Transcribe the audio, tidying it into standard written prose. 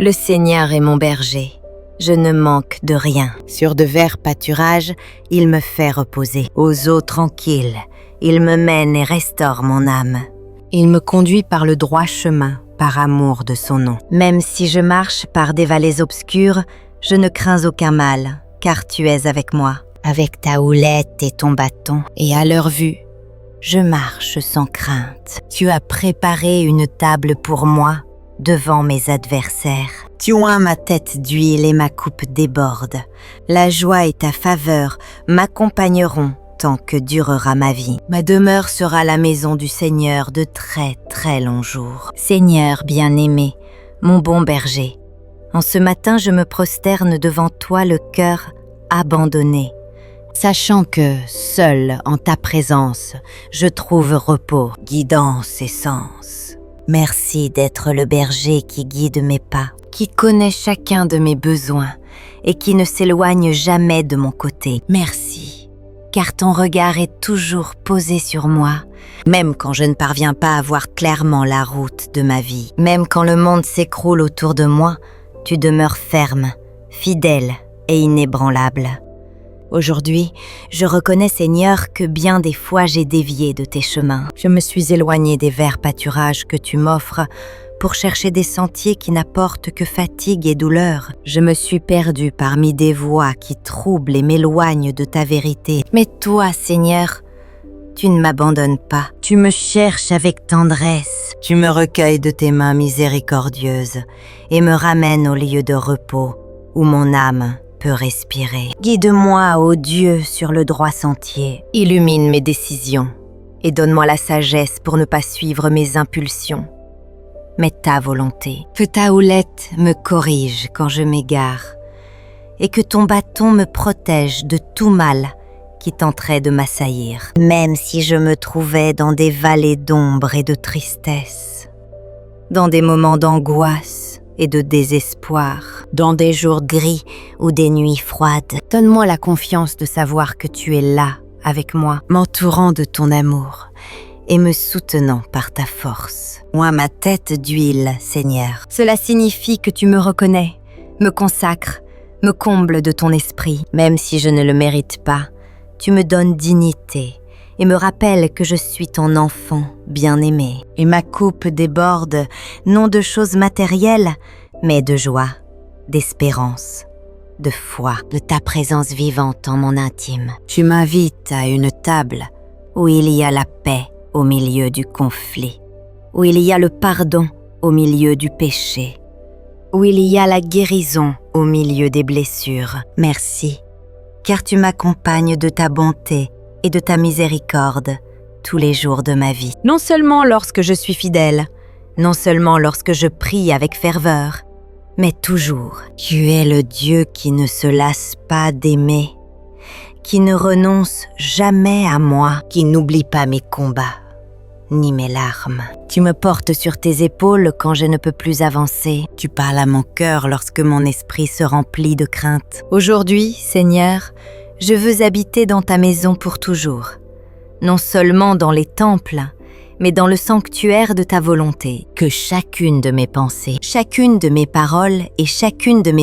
Le Seigneur est mon berger, je ne manque de rien. Sur de verts pâturages, il me fait reposer. Aux eaux tranquilles, il me mène et restaure mon âme. Il me conduit par le droit chemin, par amour de son nom. Même si je marche par des vallées obscures, je ne crains aucun mal, car tu es avec moi. Avec ta houlette et ton bâton, et à leur vue, je marche sans crainte. Tu as préparé une table pour moi, devant mes adversaires. Tu oins ma tête d'huile et ma coupe déborde. La joie et ta faveur m'accompagneront tant que durera ma vie. Ma demeure sera la maison du Seigneur de très très longs jours. Seigneur bien-aimé, mon bon berger, en ce matin je me prosterne devant toi le cœur abandonné, sachant que, seul en ta présence, je trouve repos, guidance et sens. Merci d'être le berger qui guide mes pas, qui connaît chacun de mes besoins et qui ne s'éloigne jamais de mon côté. Merci, car ton regard est toujours posé sur moi, même quand je ne parviens pas à voir clairement la route de ma vie. Même quand le monde s'écroule autour de moi, tu demeures ferme, fidèle et inébranlable. Aujourd'hui, je reconnais, Seigneur, que bien des fois j'ai dévié de tes chemins. Je me suis éloignée des verts pâturages que tu m'offres pour chercher des sentiers qui n'apportent que fatigue et douleur. Je me suis perdue parmi des voies qui troublent et m'éloignent de ta vérité. Mais toi, Seigneur, tu ne m'abandonnes pas. Tu me cherches avec tendresse. Tu me recueilles de tes mains miséricordieuses et me ramènes au lieu de repos où mon âme peut respirer. Guide-moi, ô Dieu, sur le droit sentier. Illumine mes décisions et donne-moi la sagesse pour ne pas suivre mes impulsions, mais ta volonté. Que ta houlette me corrige quand je m'égare et que ton bâton me protège de tout mal qui tenterait de m'assaillir. Même si je me trouvais dans des vallées d'ombre et de tristesse, dans des moments d'angoisse et de désespoir, dans des jours gris ou des nuits froides, donne-moi la confiance de savoir que tu es là, avec moi, m'entourant de ton amour et me soutenant par ta force. Oins ma tête d'huile, Seigneur. Cela signifie que tu me reconnais, me consacres, me combles de ton esprit. Même si je ne le mérite pas, tu me donnes dignité et me rappelles que je suis ton enfant bien-aimé. Et ma coupe déborde, non de choses matérielles, mais de joie, d'espérance, de foi, de ta présence vivante en mon intime. Tu m'invites à une table où il y a la paix au milieu du conflit, où il y a le pardon au milieu du péché, où il y a la guérison au milieu des blessures. Merci, car tu m'accompagnes de ta bonté et de ta miséricorde tous les jours de ma vie. Non seulement lorsque je suis fidèle, non seulement lorsque je prie avec ferveur, mais toujours. Tu es le Dieu qui ne se lasse pas d'aimer, qui ne renonce jamais à moi, qui n'oublie pas mes combats, ni mes larmes. Tu me portes sur tes épaules quand je ne peux plus avancer. Tu parles à mon cœur lorsque mon esprit se remplit de crainte. Aujourd'hui, Seigneur, je veux habiter dans ta maison pour toujours, non seulement dans les temples, mais dans le sanctuaire de ta volonté. Que chacune de mes pensées, chacune de mes paroles et chacune de mes